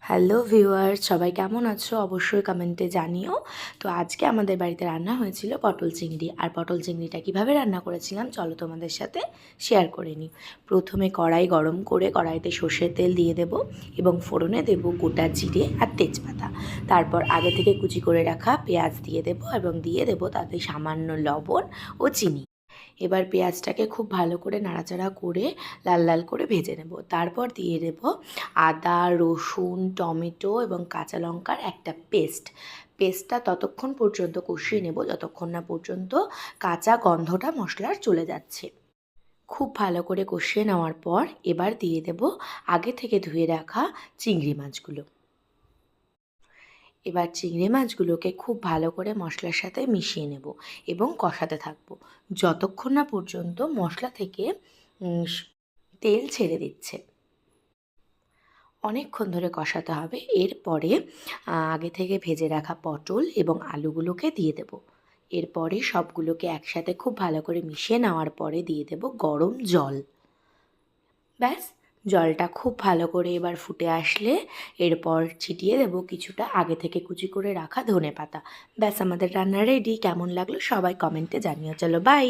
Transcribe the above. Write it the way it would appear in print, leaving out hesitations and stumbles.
Hello viewers, সবাই কেমন আছো? অবশ্যই কমেন্টে জানিও। তো আজকে আমাদের বাড়িতে রান্না হয়েছিল পটল চিংড়ি। আর পটল চিংড়িটা কীভাবে রান্না করেছিলাম চলো তোমাদের সাথে শেয়ার করে নিই। প্রথমে কড়াই গরম করে কড়াইতে সর্ষের তেল দিয়ে দেব এবং ফোড়নে দেব গোটা জিরে আর তেজপাতা। তারপর আগে থেকে কুচি করে রাখা পেঁয়াজ দিয়ে দেব এবং দিয়ে দেব তাতে সামান্য লবণ ও চিনি। এবার পেঁয়াজটাকে খুব ভালো করে নাড়াচাড়া করে লাল লাল করে ভেজে নেব। তারপর দিয়ে দেব আদা, রসুন, টমেটো এবং কাঁচা লঙ্কার একটা পেস্টটা ততক্ষণ পর্যন্ত কষিয়ে নেব যতক্ষণ না পর্যন্ত কাঁচা গন্ধটা মশলার চলে যাচ্ছে। খুব ভালো করে কষিয়ে নেওয়ার পর এবার দিয়ে দেব আগে থেকে ধুয়ে রাখা চিংড়ি মাছগুলো। এবার চিংড়ি মাছগুলোকে খুব ভালো করে মশলার সাথে মিশিয়ে নেব এবং কষাতে থাকব যতক্ষণ না পর্যন্ত মশলা থেকে তেল ছেড়ে দিচ্ছে। অনেকক্ষণ ধরে কষাতে হবে। এরপরে আগে থেকে ভেজে রাখা পটল এবং আলুগুলোকে দিয়ে দেব। এরপরে সবগুলোকে একসাথে খুব ভালো করে মিশিয়ে নেওয়ার পরে দিয়ে দেব গরম জল। ব্যাস, জলটা খুব ভালো করে এবার ফুটে আসলে এরপর ছিটিয়ে দেবো কিছুটা আগে থেকে কুচি করে রাখা ধনেপাতা। ব্যাস, আমাদের রান্না রেডি। কেমন লাগলো সবাই কমেন্টে জানিও। চলো বাই।